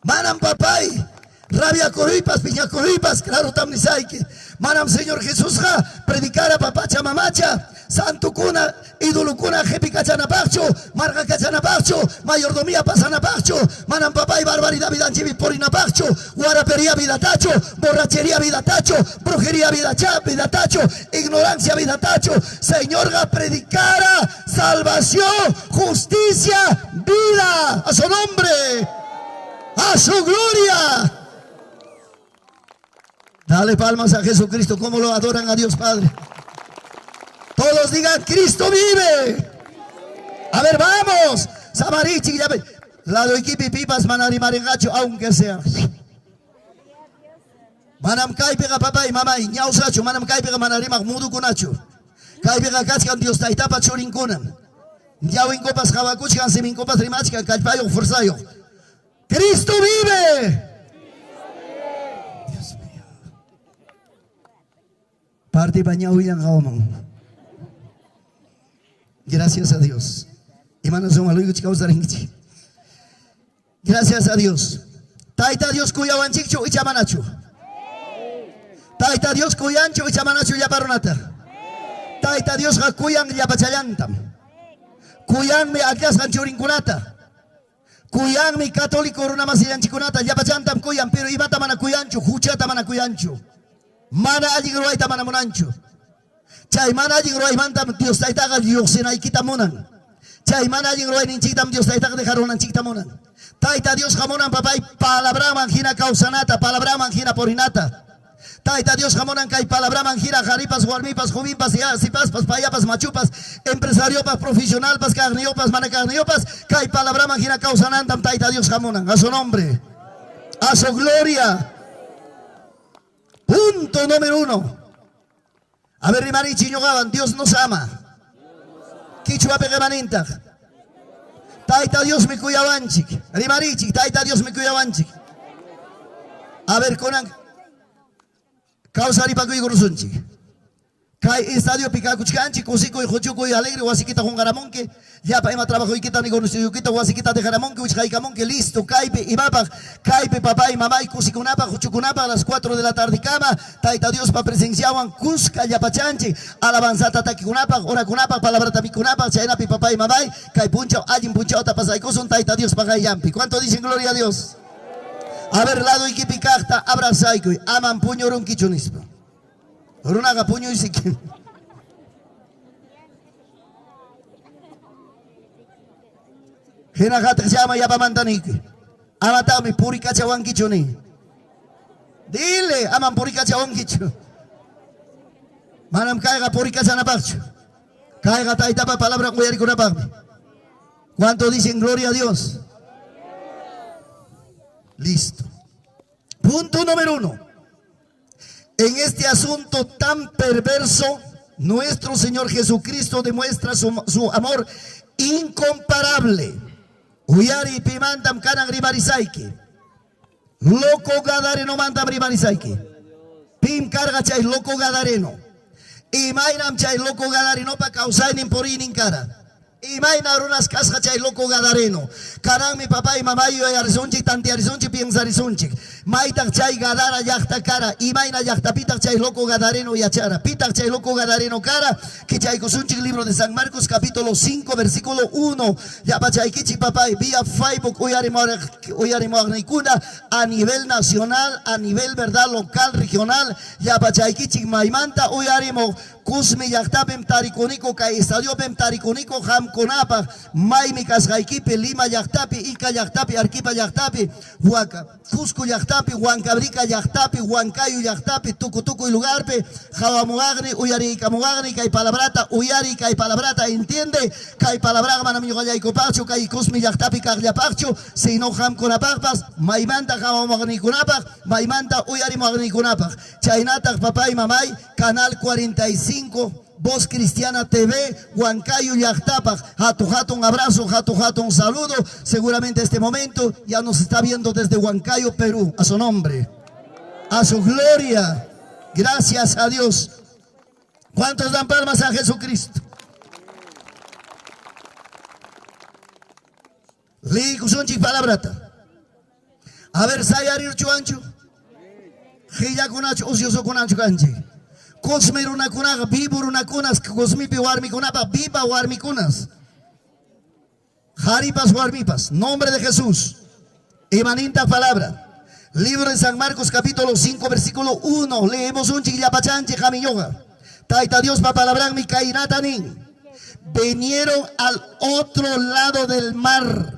Manam papay, rabia corripas, piña corripas, claro tamnisaike. Manam Señor Jesús predicara papacha mamacha, santo cuna, ídolo cuna, jepi cachanapacho, marga cachanapacho, mayordomía pasanapacho, manam papay, barbaridad vida chivi porinapacho, guarapería vida tacho, borrachería vida tacho, brujería vida tacho, ignorancia vida tacho. Señor predicara salvación, justicia, vida, a su nombre, a su gloria. Dale palmas a Jesucristo, como lo adoran a Dios Padre. Todos digan, Cristo vive. A ver, vamos. Samarichi, ya ve. Lado equipi pipas, manari marengacho, aunque sea. Manam kai pega papá y mamá, y ñau sacho, manam kai pega manarima, mudu kunacho. Kai pega kachkan Dios taitapa churinkunan. Ñau en copas jabacuchkan, semin copas rimachkan, kalpayo, forzayo. Cristo vive. Parte bañado y gracias a Dios. Gracias a Dios. Taita Dios cuyawanchicho y chamanacho. Taita Dios cuyancho y chamanacho ya paronata. Taita Dios cuyan ya pachayantam. Cuyan me acas ganchurinkunata. Cuyan mi católico runamasiyanchikunata ya pachantam cuyan pero ibata mana cuyancho, huchata mana cuyancho. Mana allí gruay tamana monancho. Chay mana allí gruay mantam Dios taitaga Dios en ay quitamonan. Chay mana allí gruay ninchitam Dios taitaga dejaron anchitamonan. Taita Dios jamonan papay palabra mangina causanata, palabra mangina porinata. Taita Dios jamonan kay palabra mangina jaripas, guarmipas, jubimpas, sipas, payapas, machupas, empresariopas, profesionalpas, carniopas, manacarniopas, kay palabra mangina causanantam taita Dios jamonan. A su nombre, a su gloria. Punto número 1. A ver, Rimarichi ñogaban, Dios nos ama. Quichua peguemaninta. Taita Dios me cuyabanchik. Rimarichi, taita Dios me cuyabanchik. A ver, conan. Causa ripaco y gorusunchik. Kai estadio picacuchcanchi, cosico y jochuco y alegre, guasiquita con garamonque. Ya pa ema trabajo y quita ni gorusuquita, guasiquita de garamonque, uchaicamonque, listo, caipe y mapa, caipe papá y mamá y cusiconapa, jochucunapa a las 4 de la tarde cama, taita Dios pa presenciaban, cusca ya pachanchi, alabanzata taquicunapa, ora cunapa, palabra tamicunapa, chainapi papá y mamá, cai puncho, allin puncho, tapasaicoson, taita Dios pa yampi. ¿Cuánto dicen gloria a Dios? A ver, lado y kipicacta, abrazaico, aman puño ronquichunispa. Runaga puño y sique. Hinagata llama ya pa mantanike. Amatami puri cachawan kichuni. Dile, aman puri cachawan kichu. Manam caiga puri cachanapacho. Caiga taitapa palabra cuyari kunapami. ¿Cuánto dicen gloria a Dios? Listo. Punto número 1. En este asunto tan perverso, nuestro Señor Jesucristo demuestra su amor incomparable. Uyari pimandam kanan ribarisaike. Loco gadareno mandam ribarisaike. Pim carga chay loco gadareno. Y mainam chay loco gadareno pa causar nin por nin cara. Y maina runas casca chay loco gadareno. Karan mi papá y mamá yo arizonchi tanti arizonchi piensa arizonchi. Maitak chay gadara yakta cara. Y maina yakta pitak chay loco gadareno yachara. Pitak chay loco gadareno cara. Que chay kosunchi libro de San Marcos capítulo 5 versículo 1. Ya pa chay kichi papá y vía Facebook uyarimo agnikuna a nivel nacional, a nivel verdad local, regional. Ya pa chay kichi maimanta uyarimo kusmi yaktapem tarikunico ka estadio pem tarikunico ham konapa maimi kasgaikipe Lima yaktapi Ica yaktapi Arquipa yaktapi Huaca Cusco yaktapi Huancabrica yaktapi Huancayo yaktapi Tucutuco y lugarpe Jawamugagni uyari kamugagni kai palabrata uyari kai palabrata entiende kai palabraga manamigo yaikopacho kai kusmi yaktapi kagyapacho si no ham konapapas maimanta jawamugagni kunapa maimanta uyari mugagni kunapa chainata papá y mamay canal 45 Voz Cristiana TV, Huancayo y Yactapa. Jato, un abrazo, jato, un saludo. Seguramente este momento ya nos está viendo desde Huancayo, Perú. A su nombre, a su gloria. Gracias a Dios. ¿Cuántos dan palmas a Jesucristo? Li kusunchi palabrata. A ver, sayarir chuancho. Hilla kunacho ocioso kunacho kanchi. Cosmeruna kunaga, viburuna kunas, cosmipi warmi kunapa, viva warmi kunas. Jaripas warmipas, nombre de Jesús. Imaninta palabra. Libro de San Marcos capítulo 5 versículo 1. Leemos un chiquillapachanche jamiyoga. Taita Dios pa palabran mi kainatanin. Vinieron al otro lado del mar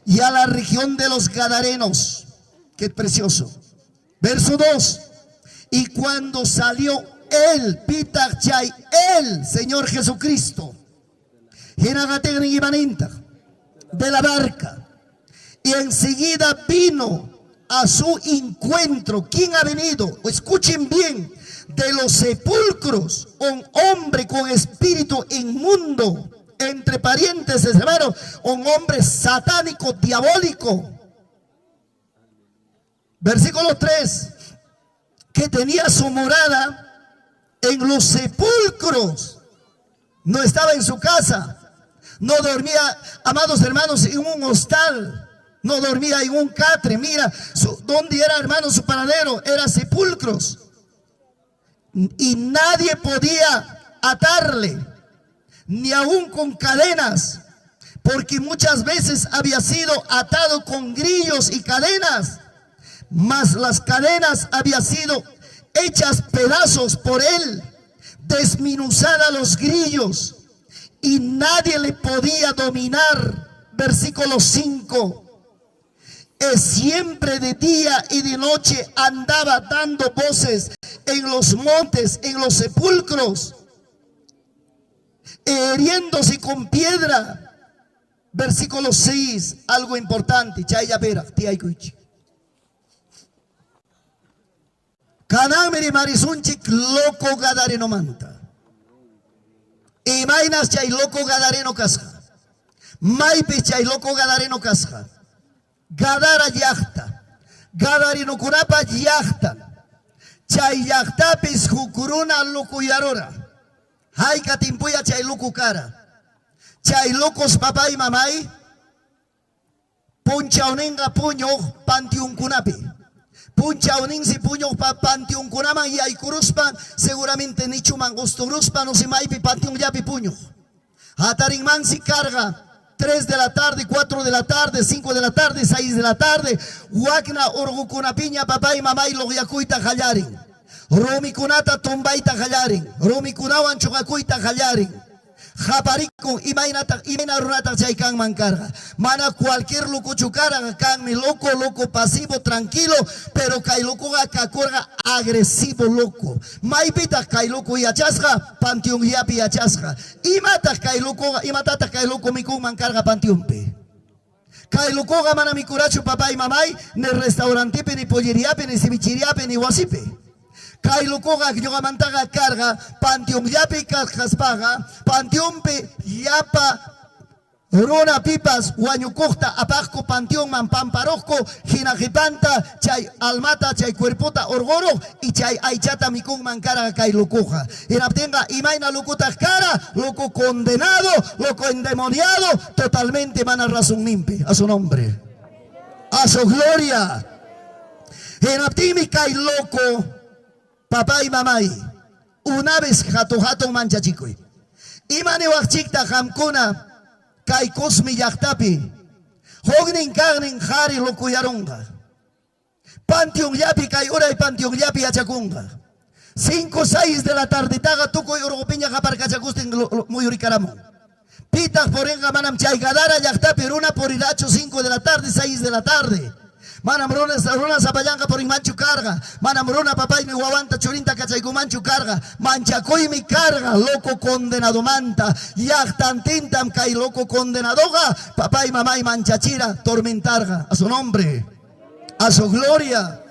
y a la región de los Gadarenos. Qué precioso. Verso 2. Y cuando salió él, Pitachay, el Señor Jesucristo, de la barca, y enseguida vino a su encuentro. ¿Quién ha venido? Escuchen bien. De los sepulcros, un hombre con espíritu inmundo, entre parientes, hermanos, un hombre satánico, diabólico. Versículo 3, que tenía su morada en los sepulcros. No estaba en su casa, no dormía, amados hermanos, en un hostal, no dormía en un catre. Mira, ¿dónde era, hermano, su paradero? Era sepulcros. Y nadie podía atarle, ni aún con cadenas, porque muchas veces había sido atado con grillos y cadenas, mas las cadenas habían sido hechas pedazos por él, desmenuzada los grillos, y nadie le podía dominar. Versículo 5. Siempre de día y de noche andaba dando voces en los montes, en los sepulcros, hiriéndose con piedra. Versículo 6, algo importante. Canamiri marisunchik loco gadareno manta. Imainas chay loco gadareno kasja. Maipe chay loco gadareno kasja. Gadara yachta, Gadarino kunapa yachta, chay yachtapis hukuruna lukuyarora, hayka timpuya chay lukukara, chay lukos papay mamay, punchauninga puño pantiun kunapi, punchaunin si puño pa pantiun kunama y ay kuruspan, seguramente nichuman gusturuspan o si maipi pantiun yapi puño, hatarinman si carga. 3 de la tarde, 4 de la tarde, 5 de la tarde, 6 de la tarde. Wakna orgukuna piña papá y mamá y logiakuita hallarin. Romi kunata tombaita hallarin. Romi kunawan chokakuita hallarin. Japariko imaina runata chaykan mancarga. Mana cualquier loco chucara can mi loco pasivo tranquilo, pero kay loco kakurga agresivo loco. Maipita kay loco yachasga pantión yapi yachasga. Imata kay loco mi kun mancarga pantión pe. Kay loco mana mi curacho papá y mamay ni restaurante ni polleriape ni cevichiriape ni wasipe. Kay lukoga yoga mantaga carga pantium yapi kaspaga pantium pe yapa rona pipas guanyucota apasco pantium man pamparosco jinajipanta chay almata chay cuerpota orgoro y chay aichata mikun mancara kay lukoga y tenga imaina lukuta cara loco condenado loco endemoniado totalmente mana razón nimpe a su nombre a su gloria en aptimi kay loco papá y mamá, una vez jato mancha chico. Imane wachikta hamkuna, kai kosmi yaktapi, hognin karnin hari lokuyaronga. Pantiong yapi kai ora y pantiong yapi achakunga. 5, 6 de la tarde, taga tuko y oropiña japar cachacusten muy uricaramo. Pitas por enga manam chay gadara yaktapi, runa por iracho 5 de la tarde, 6 de la tarde. Manamrona zapallanca por manchu carga. Manamrona papá y mi guavanta churinta cachaiku manchu carga. Manchacoy mi carga, loco condenado manta. Yachtantintam kai loco condenadoga. Papá y mamá y manchachira tormentarga. A su nombre, a su gloria.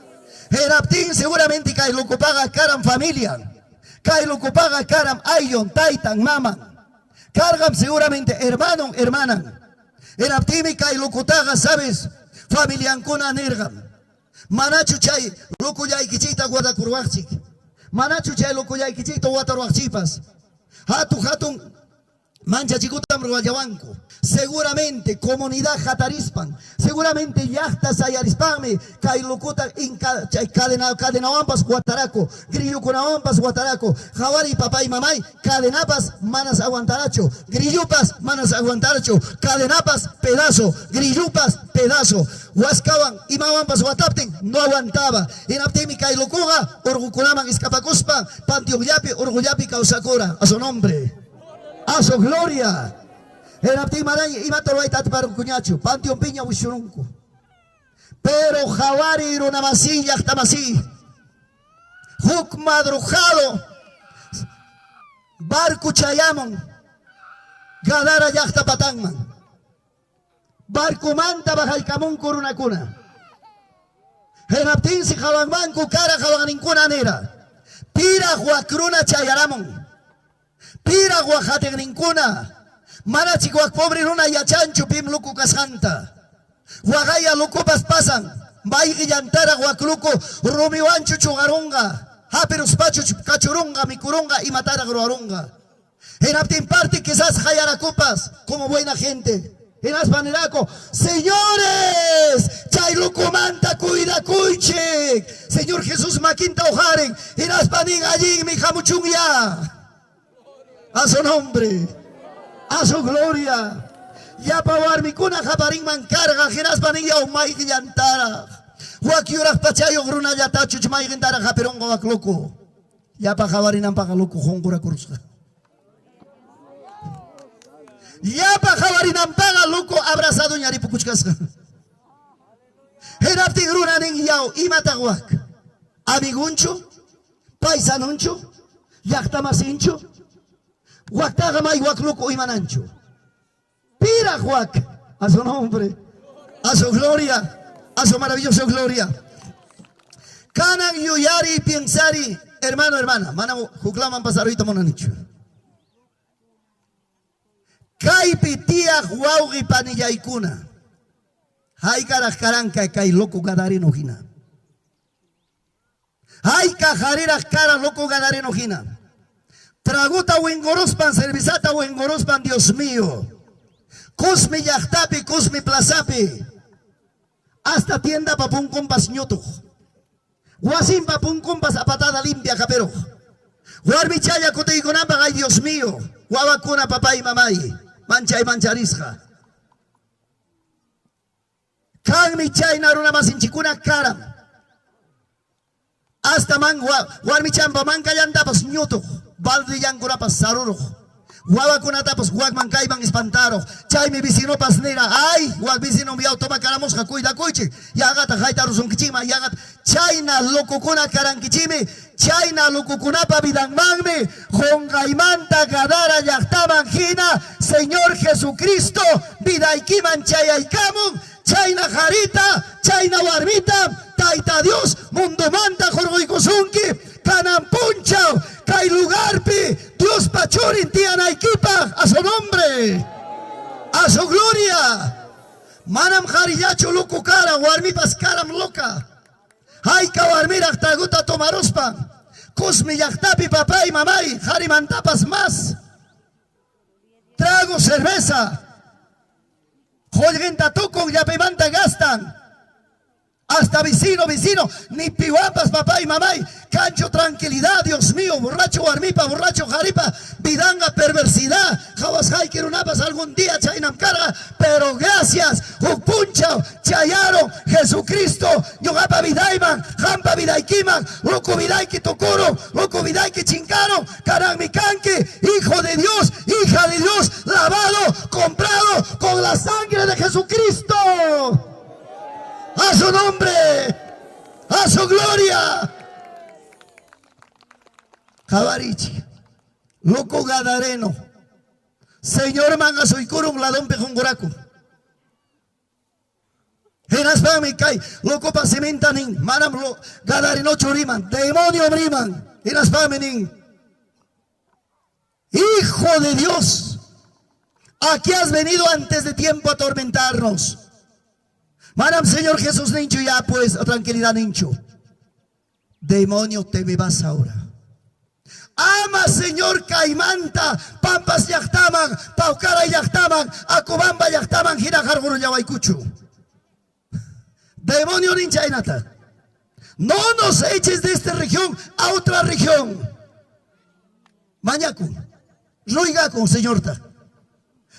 Eraptin seguramente kai loco paga caram familia. Kai loco paga caram ayon, taitan, mama. Cargam seguramente hermano, hermana. Eraptin mi kai loco taga, ¿sabes? Familian kuna nergam. Manachu chay loco ya ikichita guarda kurwachik. Manachu chay loco ya ikichita watarwachipas. Hatun Mancha chikutam ruayawanku. Seguramente comunidad Jatarispan, seguramente yachtas ayarispanme, kailukuta cadenawampas guataraco, grillukunawampas guataraco, jawari papá y mamay, cadenapas manas aguantaracho, grillupas manas aguantaracho, cadenapas pedazo, grillupas pedazo, huascaban y mawampas guatapten, no aguantaba, en aptemi kailukuga, orgukunaman escapacuspa, pantiogyapi, orguyapi causacora, a su nombre, a su gloria. En apti maray imatalo aitat para cuñacho, panteón piña ushurunco. Pero jawari runamasi yachtamasi. Huk madrujado. Barco chayamon. Gadara yachta patangman. Barco manta bajal camón corunacuna. En aptin si jawanmanco cara jawanincuna nera. Pira huacruna chayaramon. Pira huajatenincuna. Marachi guak pobre runa ya chancho pim luku kasanta. Wagaya luku pasan. Baigi yantara guak luku rumiwancho chugarunga. Haperus pacho cachurunga, micurunga y matara gruarunga. En aptin parte quizás hayaracupas como buena gente. En aspaneraco, señores, chay luku manta cuida cuiche. Señor Jesús maquinta ojaren. En aspanin allí mi jamuchungia. A su nombre. A su gloria. Ya pawar mi cuna japarín man carga, giras panilla o mai yantara. Wakiurak pachayo gruna yata chuchmai gentara japerongo wakloco. Ya pa jabarin ang pakaloco hongkura kurusca. Ya pa jabarin ang pakaloco abrazado nyari pukuchkasca. Herapti gruna ning yao imatawak. Amiguncho, paisanuncho, yaktamasincho. Huactaga may huacluco y manancho. Pira huac. A su nombre. A su gloria. A su maravillosa gloria. Canan yuyari piensari. Hermano, hermana. Mana juclaman pasarito monanicho. Kai pitia huaugi panillaikuna. Hay carascaranca kai loco gadareno gina. Hay cajareras cara loco gadareno gina. Traguta wengorospan, servisata wengorospan, Dios mío. Cosmi yachtapi, cosmi plazapi. Hasta tienda papun compas ñoto. Guasim papun compas a patada limpia capero. Guarbichaya cotigonamba, ay Dios mío. Guabacuna papá y mamá. Mancha y mancharisja. Kan mi chay naruna más hinchicuna karam. Hasta man guarmichampa man kayanda pas ñoto. Balde yang kurapas saruro. Guava kunatapas guag mankaiban espantaro. Chay mi vecino pasnera. Ay, guag vecino mi automa caramusca cuida cuiche. Yagata jaita rusun kichima. Yagat chayna lokukuna karankichime. Chayna lokukunapa vidan magme. Jongaimanta gadara yaktaman jina. Señor Jesucristo. Vidaikiman chayaikamun. Chayna jarita. Chayna warmita. Taita Dios. Mundo manta jorgoikusunki. Canampunchao, Kai Lugarpi, Dios Pachurin, Tianaikipa, a su nombre, a su gloria. Manam Hariyacho Luku Kara, Warmipas Karam Loka, Haika Warmira Taguta Tomarospa, Kusmi Yaktapi, papá y mamay, Harimantapas más, trago cerveza, Jolgenta Tuco, Yapimanta gastan. Hasta vecino, ni pihuapas, papá y mamá, cancho tranquilidad, Dios mío, borracho armipa, borracho jaripa, vidanga perversidad, jawas haikirunapas algún día chainam carga, pero gracias, upunchao, chayaro, Jesucristo, yogapa vidaiman, jampa vidaikiman, loco vidaiki tokoro, loco vidaiki chincano, karanmikanki, hijo de Dios, hija de Dios, lavado, comprado con la sangre de Jesucristo. A su nombre, a su gloria. Javarichi, loco gadareno, señor manga soy curum ladón pejonguraco. Enas pami kai, loco pasimentanin, manam lo gadareno churiman, demonio briman, enas paminin. Hijo de Dios, aquí has venido antes de tiempo a atormentarnos. Manam Señor Jesús nincho ya pues, tranquilidad nincho. Demonio te me vas ahora. Ama Señor Caimanta, Pampas Yachtaman, Paucara Yachtaman, Acubamba Yachtaman, Girajarguru Yawaikuchu. Demonio Ninchainata. No nos eches de esta región a otra región. Mañaku, Ruigaku, Señor.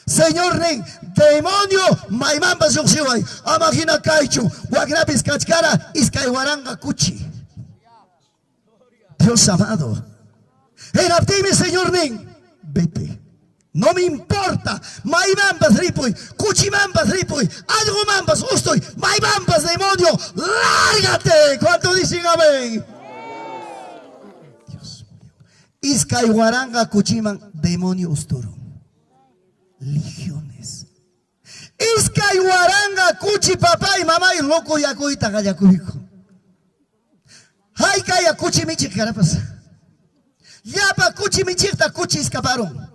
Señor Nen, demonio, Maimambas Yoxiway, Amagina Kaichu, Wagnapis Kachkara, Iskaiwaranga Kuchi. Dios amado. En Abdime, Señor Nen, vete. No me importa. Maimambas ripuy, Cuchimambas ripuy, algo mambas ustoy, Maimambas demonio, lárgate. ¿Cuánto dicen amén? Dios mío. Iskaiwaranga Kuchiman, demonio usturo. Legiones. Iskaiwaranga Kuchi papá y mamá y loco yakuita gayakuiko. Hay kaya Kuchi michi carapas. Yapa Kuchi michita Kuchi escaparon.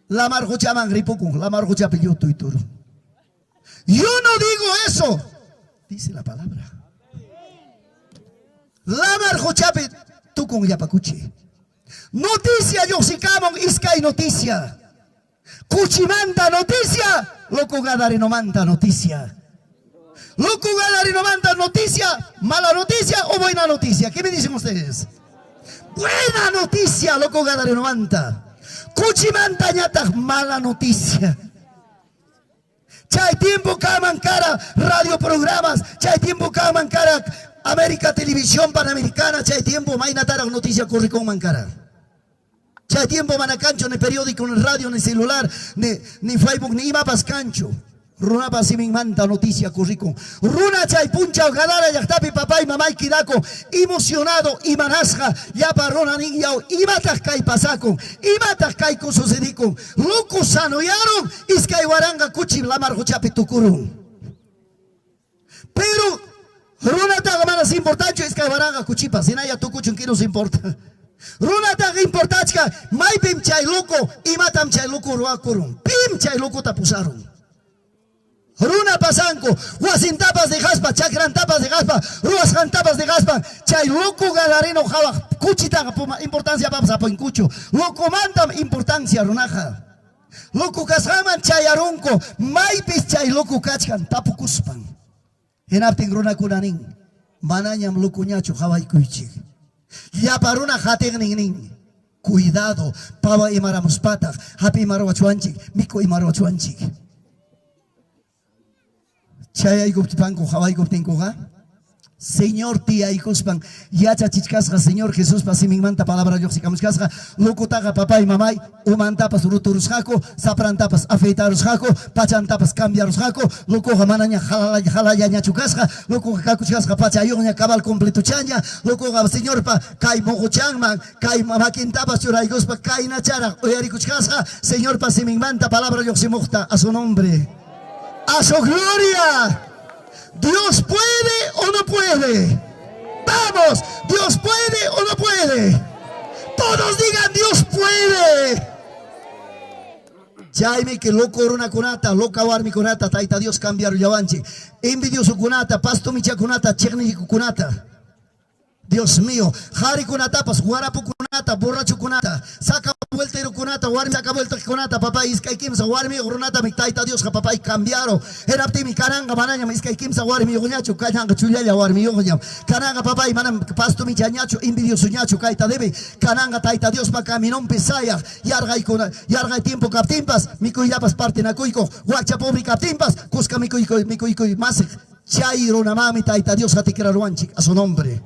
La marjocha mangripukun, la marjocha pilluto y turo. Yo no digo eso, dice la palabra. La marjocha tu con yapacuchi. Noticia yo si camon iskai noticia. Cuchi manda noticia, loco gadari no manda noticia. Loco gadari no manda noticia, mala noticia o buena noticia. ¿Qué me dicen ustedes? Buena noticia, loco gadari no manda. Cuchimanta ñata, mala noticia. Chay tiempo caman cara radio programas, chay tiempo caman cara América Televisión Panamericana, chay tiempo mainatara noticia corre con mancara. Chay tiempo manacancho ni periódico, ni radio, ni celular, ni Facebook, ni mapas cancho. Runa pasimin manta noticia corrico. Runa chay puncha gadara yaktapi papá y mamá y kidako emocionado y manasja ya parrona ni yao y matas kai pasako y matas kai con sucedico. Loco sanoyaron iskay waranga kuchi la marjochapi tukurun. Pero runa taga manas importante iskay waranga kuchipa sinaya tukuchun que nos importa. Runa taga importante mai pim chay loco y matam chay loco ruakurun. Pim chay loco tapusaron. Runa pasanco, huasin tapas de jaspa, chacran tapas de jaspa, ruasjan tapas de jaspa, chay loco galarino java, cuchita, importancia papas a poincucho, loco mantam importancia runaja, loco casjaman chay aronco, maipis chay loco cachkan, tapu cuspan, en apting runa kunanin, mananyam loco ñacho java y cuichi, ya paruna jategnin, cuidado, pava y maramuspata, happy marwachuanchik, mico y marwachuanchik. Chaya y Goptipanco, Hawaii Goptincoja. Señor tía y Cuspan, Yacha Chichcasca, Señor Jesús, Pasimimanta, palabra Yoxicamscasca, Locotaga, papá y mamá, Umantapas, Ruturusjaco, Saprantapas, Afeitarusjaco, Pachantapas, Cambiarusjaco, Loco Jamanaña, Jalaya, Chucasca, Loco Cacuchasca, Pachayoña, Cabal completo Chaña, Loco Señor Pa, Kai Mojochangman, Kai Mamaquintapas, Churaigospa, Kai Nachara, Oyaricuchasca, Señor Pasimimanta, palabra Yoximocta, a su nombre. A su gloria. Dios puede o no puede. Vamos, Dios puede o no puede. Todos digan Dios puede. Jaime que loco una conata, loca warmi conata, taita Dios cambiar yavanchi. Envidioso conata, pasto micha conata, checni conata. Dios mío, Jari kunatapas, guarapu kunata, borracho kunata, saca vuelta y kunata, warmi saca vuelta kunata, papá, iskay kimsa, warmi runata, mi taita Dios, papá, y cambiaron. Era mi caranga, manaña, iskay kimsa, warmi yoñacho, kayanga, chulaya, warmi yoñam, caranga, papá, y manam, pasto mi chañacho, envidioso ñacho, kaita debe, caranga, taita Dios, pa caminón pesaya, yarga tiempo captimpas, mi cuidapas parte na cuico, guacha pobre captimpas, cusca mi cuico, más, chairo, namami, taita Dios, hatikera ruanchi, a su nombre.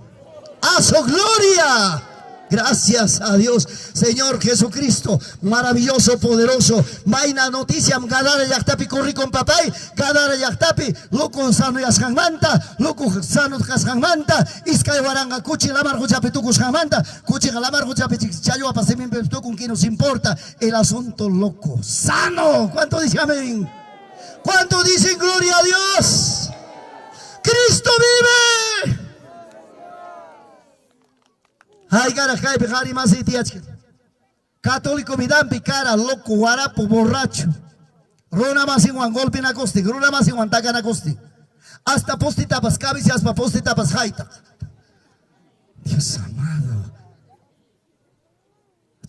A su gloria. Gracias a Dios, Señor Jesucristo, maravilloso, poderoso. Maina noticia, gadara yaktapi corri con papay, gadara yaktapi, loco sano yasjangmanta, loco sano kasjangmanta, iskay waranga kuchi la margochape tukus jangmanta, kuchi la margochape chayo a pasemin pesto con quien nos importa el asunto loco, sano. ¿Cuánto dicen amén? ¿Cuánto dicen gloria a Dios? Cristo vive. Ay, cara, cae, pejari más y tiachka. Católico, me dan picara, loco, guarapo, borracho. Rona más en Juan golpe na costi, rona más en Juan taca na costi. Hasta postitapas, cabicias pa postitapas, jaita. Dios amado.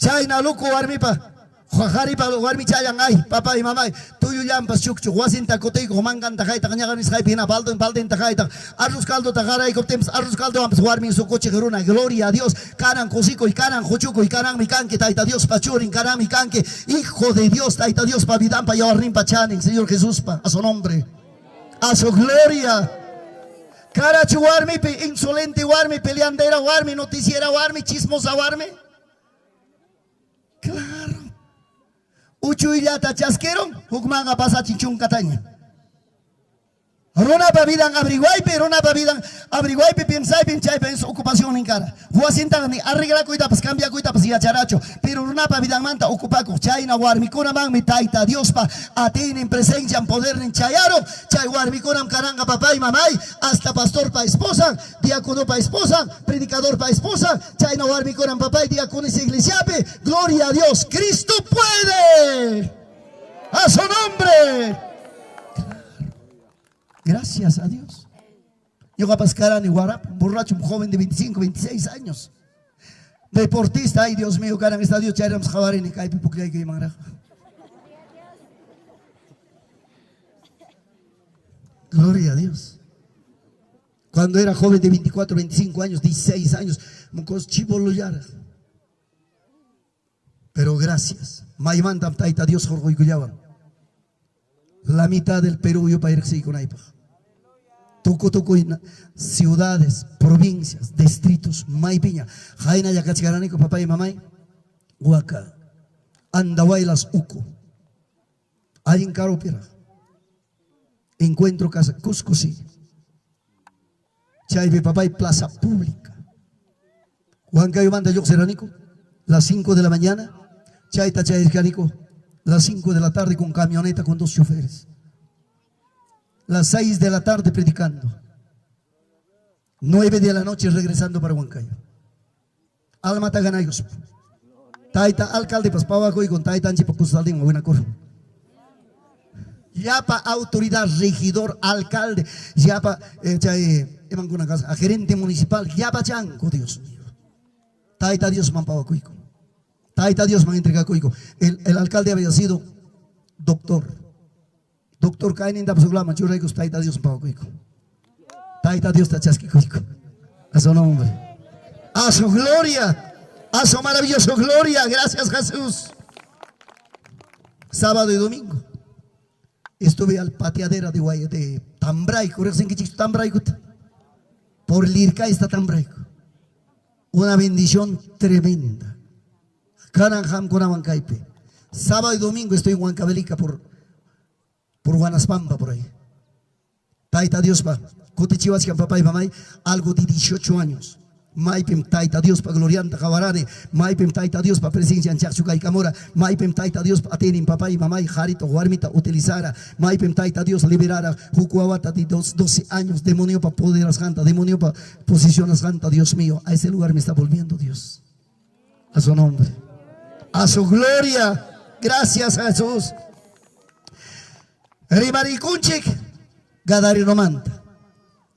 Chayna luku warmipa. Haripa warmi chayang ay, papá y mamá, tuyo yampas chukchu, wasinta kotiko, mangan takay, takanyagan iskay pina, balden takay, arroz caldo takaray, koptems, arroz caldo ampas warmi su coche geruna, gloria a Dios, kanan cosico y kanan juchuco y kanan mi canque, taita Dios pachurin, kanan mi canque, hijo de Dios, taita Dios pa vidam pa yawarnim pa chaning, Señor Jesús pa, a su nombre, a su gloria. Carachu warmi, insolente warmi, peleandera warmi, noticiera warmi, chismosa warmi. Claro. Uchuyata chasquero, hukmanga pasa chinchun katanya. Rona pavidan abriguaype, piensay, su ocupación en cara. Huasintan ni arregla cuita, pues cambia cuita, pues ya characho. Pero rona pavidan manta ocupaco, chayna warmicuna man mi taita, Dios pa, atenen presencia en poder en chayaro, chay warmicunam caranga papá y mamay, hasta pastor pa esposa, diácono pa esposa, predicador pa esposa, chayna warmicunam papá y diácono y iglesiape, gloria a Dios, Cristo puede, a su nombre. Gracias a Dios. Yo a Pascarán y Guarap, borracho, un joven de 25, 26 años. Deportista, ay Dios mío, caran estadio chayram jabarini kaipi porque hay que mangra. Gloria a Dios. Cuando era joven de 24, 25 años, 16 años, mucos chivolo yara. Pero gracias. Maimantam taita Dios jorgo y cuyaban. La mitad del Perú yo para ir con Aipa. Toco ciudades, provincias, distritos, Maipiña, Jaina Yacachgaranico, papá y mamá, Huaca, Andahuaylas, Uco, hay en Caropira, encuentro casa, Cuscosí, Chaybe, papá y plaza pública, Huancayo manda Yoxeranico, las 5 de la mañana, Chayta Chayircanico, las 5 de la tarde con camioneta con 2 choferes. Las 6 de la tarde predicando. 9 de la noche regresando para Huancayo. Almata ganayos. Taita alcalde paspawaco y con taita anchi papusaldín buena cor. Yapa autoridad, regidor, alcalde, yapa a gerente municipal, yapa chanco, Dios mío. Taita Dios mampawacuico. Taita Dios me entrega coico. El alcalde había sido doctor. Doctor Kainin da Pasuglama, Churreicos, Taita Dios me coico. Taita Dios tachasqui coico. A su nombre. A su gloria. A su maravilloso gloria. Gracias Jesús. Sábado y domingo. Estuve al pateadera de Tambraico. Por Lirca está Tambraico. Una bendición tremenda. Caranjam con Huancaipe. Sábado y domingo estoy en Huancavelica por Guanaspampa por ahí. Taita Dios pa. Cotichivas que papá y mamá algo de 18 años. Maipem Taita Dios pa glorianta cabarane. Maipem Taita Dios pa presencia en Chachuca y Camora. Maipem Taita Dios pa tenin papá y mamá y Jarito Guarmita utilizara. Maipem Taita Dios liberara. Jucuawata de 12 años. Demonio pa poder las canta. Demonio pa posición las canta. Dios mío. A ese lugar me está volviendo Dios. A su nombre. A su gloria, gracias a Jesús. Rimaricunchik, Gadarino manta.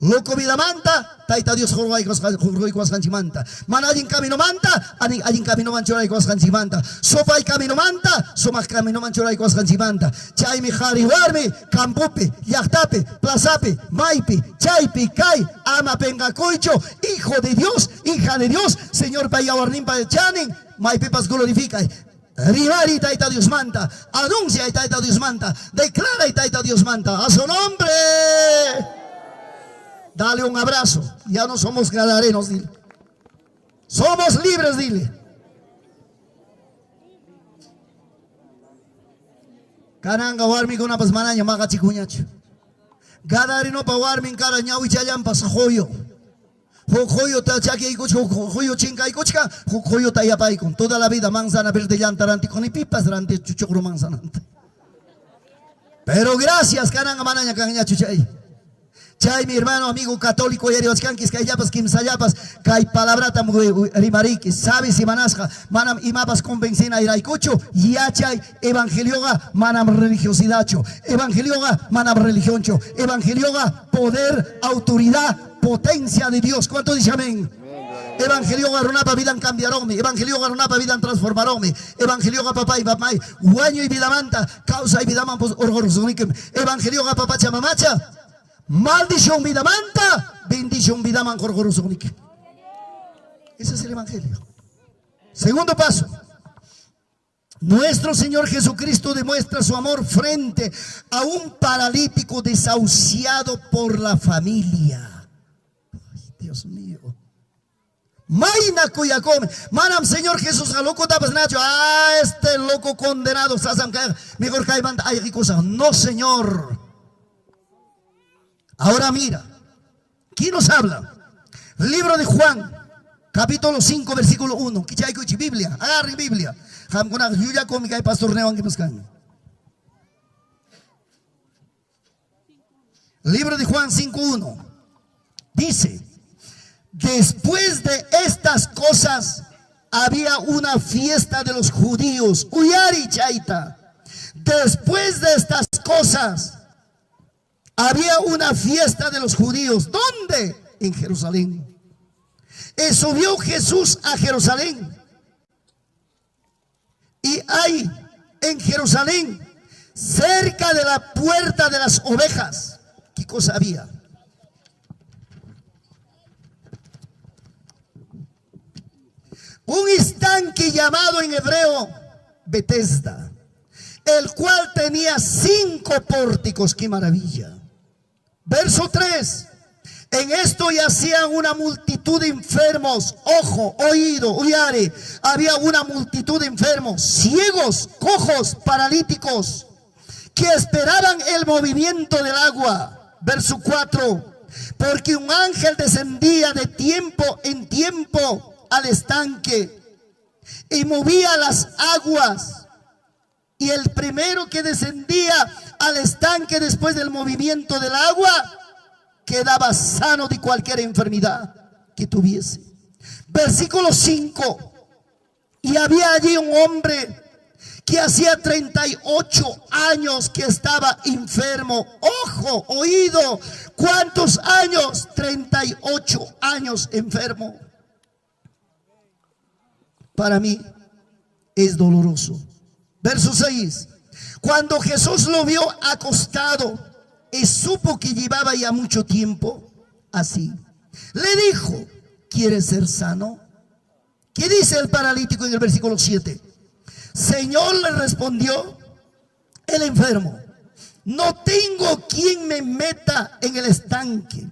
Loco vida manta, Taita Dios jorgay kwas kanchimanta. Manadin camino manta, adin camino manchoray kwas kanchimanta. Sopa y camino manta, somak camino manchoray kwas kanchimanta. Chay mi jari warmi, campupe, yachtape, plazape, maipi, chaypi, kai, ama penga coicho, hijo de Dios, hija de Dios, Señor payawarnim pa chanin. Maipipas glorifica. Rivari Taita Dios manta. Anuncia Taita Dios manta. Declara Taita Dios manta. A su nombre. Dale un abrazo. Ya no somos gadarenos, dile. Somos libres, dile. Kananga warmi con una pasmanaña maga chicuñacho. Gadareno pa warmi en cara ñawi chayan pasajoyo. Joyo tachaki y joyo chinga y cochca, joyo tayapay con toda la vida manzana verde llantarante con y pipas durante chuchocro manzanante. Pero gracias, cananga manaña cangaña chuchay. Chay, mi hermano, amigo católico, y arioscanquis, cayapas, quimsayapas, cay palabrata, rimariquis, sabes y manasja, manam y mapas convencina y raicocho, yachay, evangelioga, manam religiosidadcho, evangelioga, manam religioncho, evangelioga, poder, autoridad, potencia de Dios. ¿Cuánto dice amén? Evangelio garunapa vidan cambiaronme, evangelio garunapa vidan transformaronme, evangelio ga papá y mamá, guaño y vida manta, causa y vida man pues orgorosonique, evangelio ga papá chamamacha, maldición vida manta, bendición vida man orgorosonique. Ese es el evangelio. Segundo paso. Nuestro Señor Jesucristo demuestra su amor frente a un paralítico desahuciado por la familia. Ay, Dios mío. Maina Cuyacome, manam Señor Jesús, a loco tapas nacho, este loco condenado, sasam mejor caiban, hay cosa. No, Señor. Ahora mira, ¿quién nos habla? Libro de Juan, capítulo 5, versículo 1. Biblia, agarren Biblia. Pastor Libro de Juan 5:1 dice: después de estas cosas había una fiesta de los judíos. Uyari chaita. Después de estas cosas había una fiesta de los judíos. ¿Dónde? En Jerusalén. Y subió Jesús a Jerusalén. Y hay en Jerusalén, cerca de la puerta de las ovejas, ¿qué cosa había? Un estanque llamado en hebreo Betesda, el cual tenía 5 pórticos. ¡Qué maravilla! Verso 3. En esto yacían una multitud de enfermos, ojo, oído, uyare. Había una multitud de enfermos, ciegos, cojos, paralíticos, que esperaban el movimiento del agua. Verso 4. Porque un ángel descendía de tiempo en tiempo al estanque y movía las aguas. Y el primero que descendía al estanque después del movimiento del agua quedaba sano de cualquier enfermedad que tuviese. Versículo 5. Y había allí un hombre que hacía 38 años que estaba enfermo. Ojo, oído. ¿Cuántos años? 38 años enfermo. Para mí es doloroso. Verso 6. Cuando Jesús lo vio acostado y supo que llevaba ya mucho tiempo así, le dijo: ¿quieres ser sano? ¿Qué dice el paralítico en el versículo 7? Señor, le respondió el enfermo, no tengo quien me meta en el estanque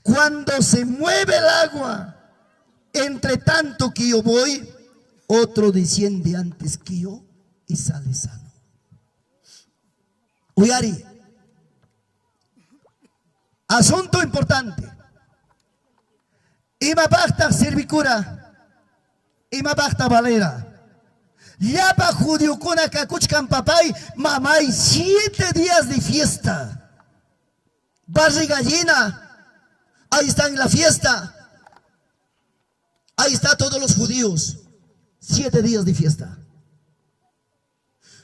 cuando se mueve el agua. Entre tanto que yo voy, otro desciende antes que yo y sale sano. Uyari, asunto importante. Ima basta servicura, ima basta valera. Yapa judío kuna kakuchkan papay, mamay, 7 días de fiesta. Barriga llena, ahí está en la fiesta. Ahí está todos los judíos. 7 días de fiesta.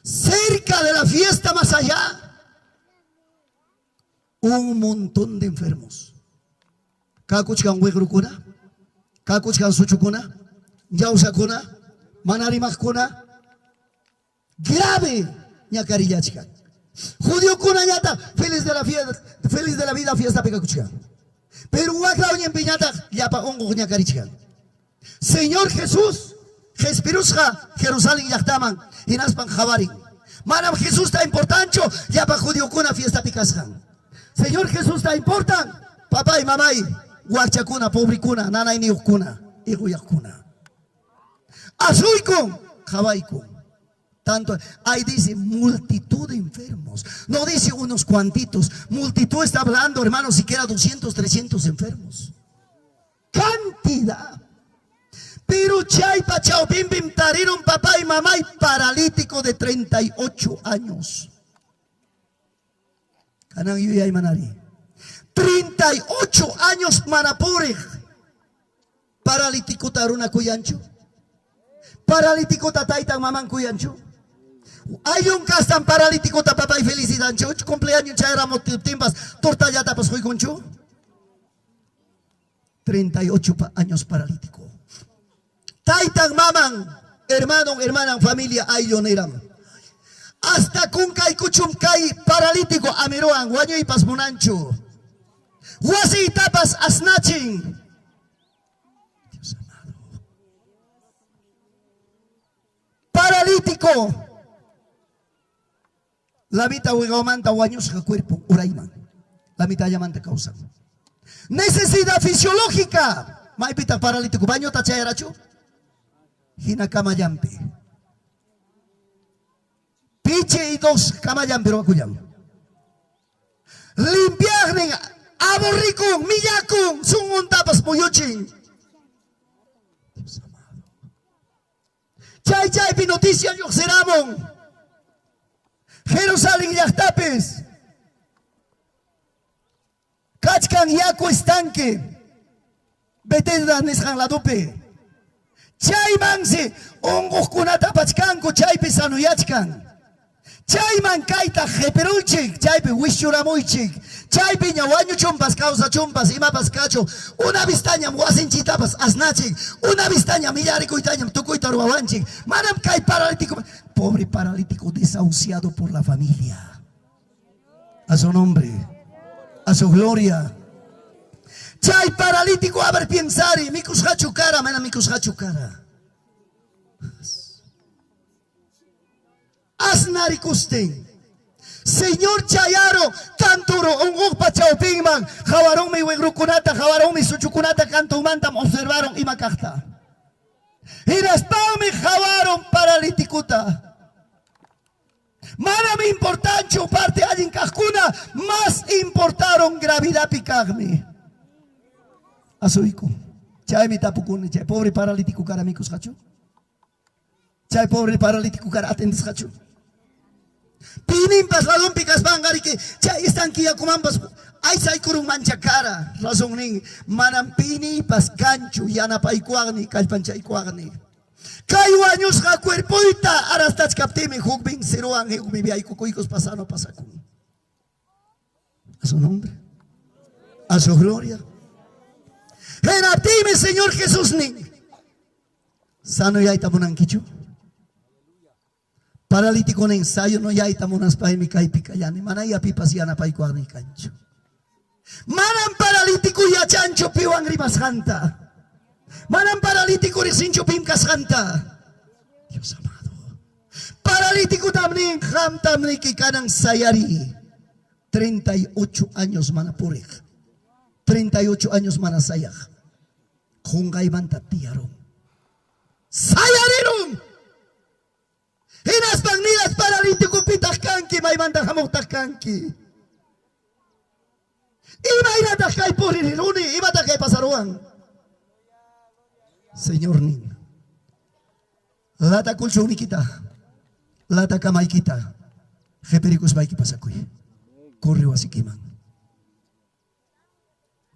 Cerca de la fiesta, más allá, un montón de enfermos. Kakuchkan huegrukuna, kakuchkan suchukuna, yausakuna, manarimakuna. Grave ñacarillachkan. Judío kuna ñata, feliz de la vida, fiesta pekakuchkan. Pero huacao ñempiñata, yapa ongo ñacarichkan. Señor Jesús, Jespirusja, Jerusalén yachtaman, y naspan jabarin. Manam Jesús está importante, yapa judío kuna fiesta picasjan. Señor Jesús está importante, papá y mamá y huachacuna, pobre cuna, nana y niukuna, hijo yakuna. Azuikun, jabaikun. Tanto, ahí dice multitud de enfermos, no dice unos cuantitos. Multitud está hablando, hermanos, siquiera 200, 300 enfermos. Cantidad. Pero chay pachao bim bim tarieron papá y mamá y paralítico de 38 años. Canang yuya y manari. 38 años manapure. Paralítico taruna cuyancho. Paralítico tataita mamán cuyancho. Hay un castan paralítico ta papá y felicidad. Cumpleaños ya éramos timbas. Tortallata pues hoy concho. 38 años paralítico. Taitan maman, hermano, hermana, familia, ayoneram. Hasta kun kay kuchum kay paralítico amiroan, wanyo ipas munancho. Wasi tapas asnaching. Dios amado. Paralítico. La mitad huegamanta guaños que cuerpo, uraiman. La mitad llamante causa. Necesidad fisiológica. Maipita paralítico, baño tachayaracho. Hina kamayampi. Piche y dos kamayampi roakuyam. Limpiar aborricun, millacun, sungun tapas muyuchin. Dios amado. Chay chay pi noticia yo seramon. Jerusalén yachtapes. Kachkan yaku estanque. Betenda neshan la dupe. Chay mansi ongos kunata pachkanko chay pi sanuyachkan. Chay man kaita jeperuchik, chay pi wishuramuichik. Chay pi ñawaño chumpas, causa chumpas, imapas cacho. Una vistaña muasin chitapas, asnachik. Una vistaña millarico itañam, tucuita ruawanchik. Manam kay paralítico. Pobre paralítico desahuciado por la familia. A su nombre, a su gloria. Chay paralítico, a ver pensari, mikus hachukara, mena mikus hachukara. Asnarikusten. Señor Chayaro, canturo, un pachao pingman, javarón mi wegrukunata, javarón mi suchukunata, cantumantam, observaron y macasta. Y raspame javaron paralíticuta. Mana me importancho parte allin cascuna, más importaron gravidad picarme. A su hijo. Chay mi tapucune, chay pobre paralítico cara micus hacho. Chay pobre paralítico cara atendes hacho. Pinin pasladón picas bangari que chay están kia kumampas. Ay say kurung mancha cara. Razón ning manam pini pas gancho yana paikuagni kalpanchay kuagni. Kayo años ka cuerpoita arastach kaptimi hugbing siruan hugmi ay kukuikos pasano pasakun. A su nombre. A su gloria. Genatime Señor Jesús ning. Sano ya itamunan kichu. Paralítico en ensayo no ya itamunas pa mi kai pikayani. Manaya pipas yana paikuagni kancho. Manam paralítico ya chancho piwang rimas janta. Manam paralítico risincho pimkas janta. Dios amado. Paralítico también ham tamni ki kanang sayari. 38 años manapurek. 38 años manasayag. Kungay mantatiyaron. Sayariron. Hinas pagnidas paralítico pitas kanki may mandahamok kanki. Ima inatakay puriruni, ima takay pasaruan. Señor nin. Lata kulsuni kita. Lata kamay kita. Jeperikus baiki pasakuy. Corrió así queman.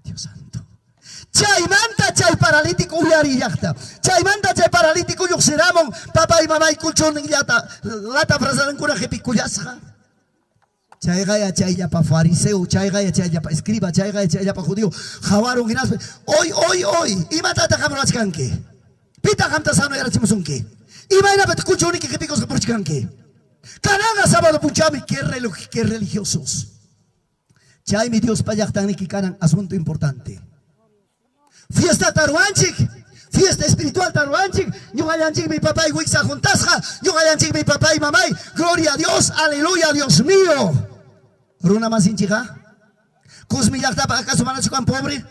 Dios santo. Chay manta chay paralítico uyari yakta. Chay manta chay paralítico yuxiramon. Papá y mamá y kulchuni yata. Lata frasaran kura jepikuyasja. Chay gaya chay ya pa fariseo, chay gaya chay ya pa escriba, chay gaya chay ya pa judío. Jawaron ginas. Hoy. Ima tata kamrachkanke. Pita kamta sano yara chimusunke. Ima ina pat kuchoni que picos que porchkanke. Kananga sábado punchami que religiosos. Chay mi Dios payaktani que kanan asunto importante. Fiesta taruanchik. Fiesta espiritual taruanchik. Yugayanchik mi papá y wixa juntasja. Yugayanchik mi papá y mamá. Gloria a Dios. Aleluya, Dios mío. Runa más hinchiga. Cosmillactapa acaso manachucan pobre.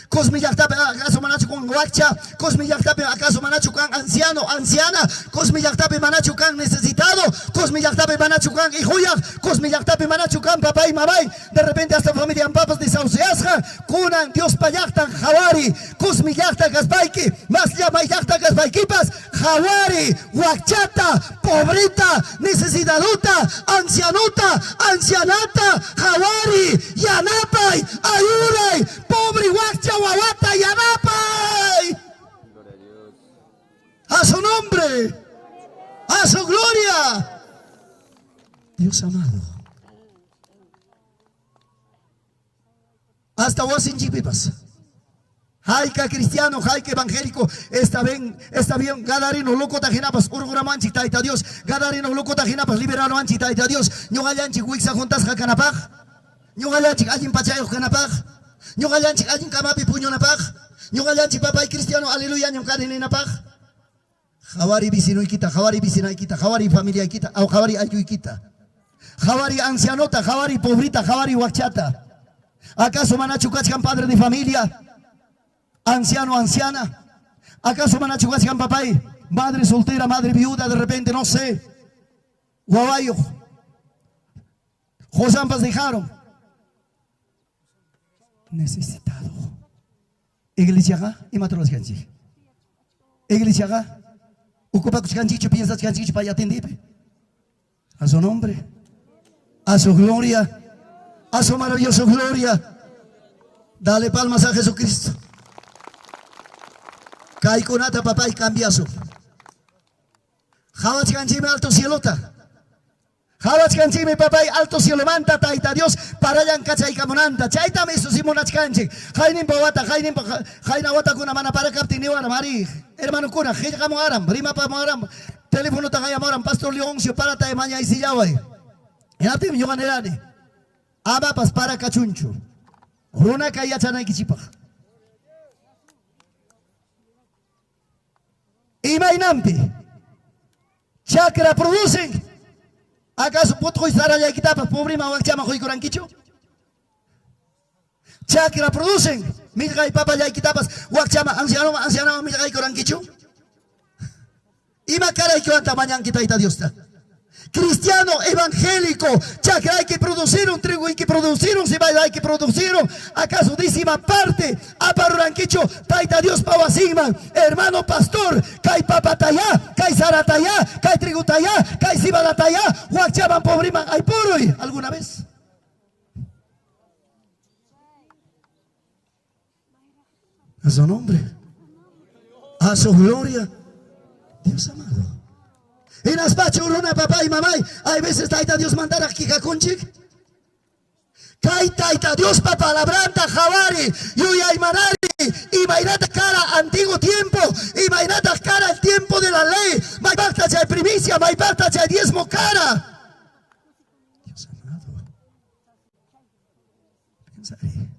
Cosmillactapa acaso manachucan guacha. Cosmillactapa acaso manachucan anciano, anciana. Cosmillactapa manachucan necesitado. Cosmillactapa manachucan hijuya. Cosmillactapa manachucan papá y mamá. De repente hasta familia en papas de sauceasja. Kunan Dios payactan jawari. Cosmillacta gasbaiki. Más llama yacta gasbaikipas. Jawari. Huachata. Pobrita. Necesitaduta. Ancianuta. Ancianata. Jawari. Yanapay. Ayuray. Pobre huacha wawata yanapay. A su nombre. A su gloria. Dios amado. Hasta Wasin Jipipas. Jaica cristiano, jaica evangélico, está bien, gadarino loco tajinapas, urguramanchi taita Dios, gadarino loco tajinapas, liberano anchi taita Dios, ñogalanchi huixa juntas jacanapaj, ñogalanchi alguien pachayo canapaj, ñogalanchi alguien camapi puñonapaj, ñogalanchi papá y cristiano, aleluya, ñoncarinapaj. Jawari vicino ikita, jawari vicina ikita, jawari familia ikita, au jawari ayu ikita, jawari ancianota, jawari pobrita, jawari huachata. ¿Acaso manachucachcan padre de familia? Anciano, anciana. ¿Acaso manachucachcan papá? Madre soltera, madre viuda, de repente, no sé. Guabayo. Josampas dejaron. Necesitado. Iglesia acá y matros ganchi. Iglesia acá. Ocupa ganchicho, piensas ganchicho para atender. A su nombre. A su gloria. A su maravillosa gloria. Dale palmas a Jesucristo. Cae con ata papá y cambiazo. Jawach canchime alto cielota. Jawach canchime papá y alto cielo manta taita Dios para allá en cachay camonanta. Chaita me eso simonach canche. Jainin bawata, jaina wata kuna mana para captiniwara mari. Hermano kuna, jaya kamo aram, rima pa aram. Teléfono tagaya moram, Pastor Leoncio para ta maña y sillaway. Yatim yo ganerani. Abapas para cachuncho. Runa kaya chana ikichipa. Imainampi. Chakra producen. ¿Acaso puedo estar allá y quitar pobre mawachama hoy coranquicho? Chakra producen. Mira y papa allá y quitabas wachama anciano mira y coranquicho. Ima cara y que anta mañana quita Dios ta. Cristiano evangélico, chakra hay que producir un trigo, hay que producir un cebada, hay que producir un, acaso décima parte, aparranquicho, taita Dios pawasima, hermano pastor, kai papataya, kai sarataya, kai trigutaya, kai cibadataya, huachaban pobriman, ay puro, ¿alguna vez? A su nombre, a su gloria, Dios amado. En aspacho urona papá y mamá, hay veces taita Dios mandar aquí jaconchik. Kai taita Dios papá labranta javari, yuya y manari, y mainata cara antiguo tiempo, y mainata cara el tiempo de la ley, mai pacta ya primicia, mai pacta ya diezmo cara. Dios amado. Pensaré.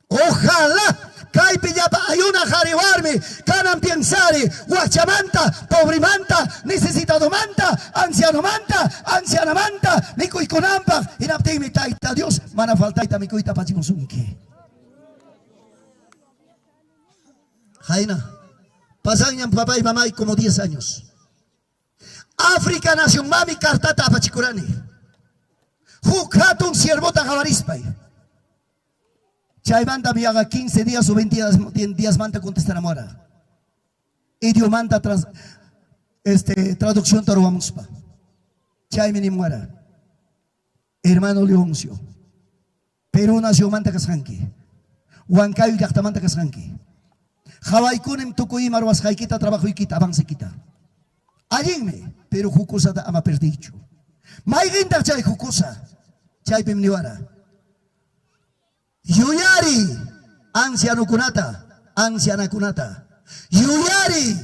Ojalá. Kai pillapa ayuna jariwarmi, canan piensari, guachamanta, pobrimanta, necesitado manta, anciano manta, anciana manta, mico y conampa, inaptimi taita Dios, mana faltaita mico y tapachimusunki. Jaina, pasan papá y mamá y como 10 años. África nación mami cartata apachicurani. Jukatun siervota javarispai. Chay manda me haga 15 días o 20 días manda contestar a mora. Idiomanta traducción taruamuspa. Chay me ni muera. Hermano Leoncio. Perú nació manta kasranki. Huancayo y manta kasranki. Hawaikunim tukuy marwas haikita trabajo y kita avance kita. Ayinme, pero jukusa da ama perdicho. Maigintar chay jukusa. Chay pimniwara. Yuyari, anciano kunata, anciana kunata. Yuyari,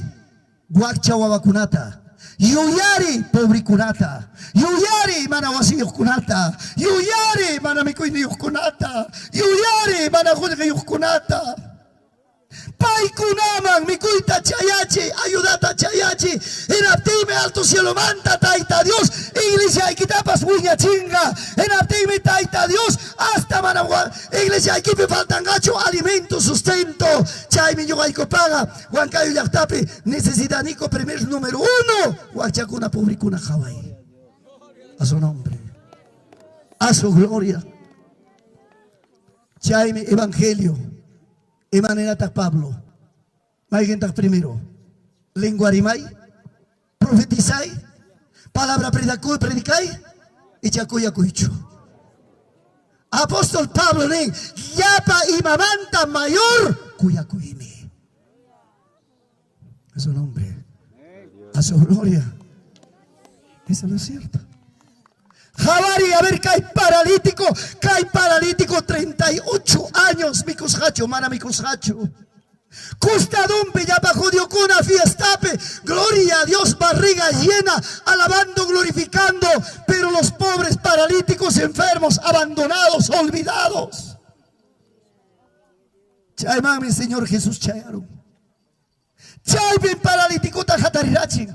guachawa kunata. Yuyari, pobre kunata. Yuyari, manawasiyok kunata. Yuyari, manamikuiniyok kunata. Yuyari, manahuniyok kunata. Pai kunaman, mikuita chayachi, ayudata chayachi, enaptime alto cielo manta taita Dios, iglesia hay quitapas huña chinga, enaptime taita Dios, hasta managua, iglesia hay que faltan gacho, alimento, sustento, chay mi yoga y copaga, huancayo yactape, necesidad nico primer número 1, huachacuna publicuna Hawaii, a su nombre, a su gloria, chay mi evangelio. Emanenata Pablo, Maigentak primero, lengua rimay, profetizai, palabra predicai, y chacuya cuicho. Apóstol Pablo, yapa y mamanta mayor, cuya cuime. A su nombre, a su gloria. Eso no es cierto. Javari, a ver, cae paralítico 38 años. años mikushacho, mana mikushacho. Custadumpe ya bajo Dios con una fiestape, gloria a Dios, barriga llena, alabando, glorificando, pero los pobres, paralíticos, enfermos, abandonados, olvidados. Chay mami, Señor Jesús, chayaron. Chay bien paralítico tajatarirachi.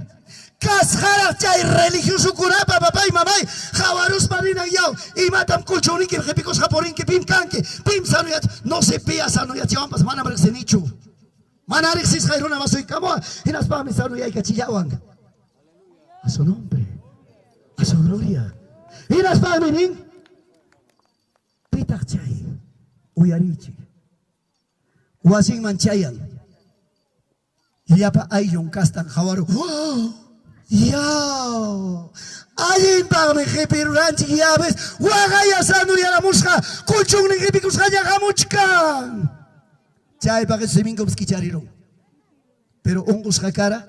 Casjara chay religioso curapa, papá y mamá, jabarus marina yao, y matan colchonín que repicos japorín que pim canque, pim sanuyat, no se pía sanuyat, yampas, mana nicho. Manarexis jairuna masoy camoa, y las pamis sanuyay cachillawan. A su nombre, a su gloria. Y las pamis, pitak chay, uyarichi, uasin manchayan, y yapa ayun castan jabaru. Ya, alguien para me jepiruranchi ya ves, wagaya sanu ya la musca, colchón ni jepicus haya gamuchkan. Chay para que se mingo skichariró, pero ongos cara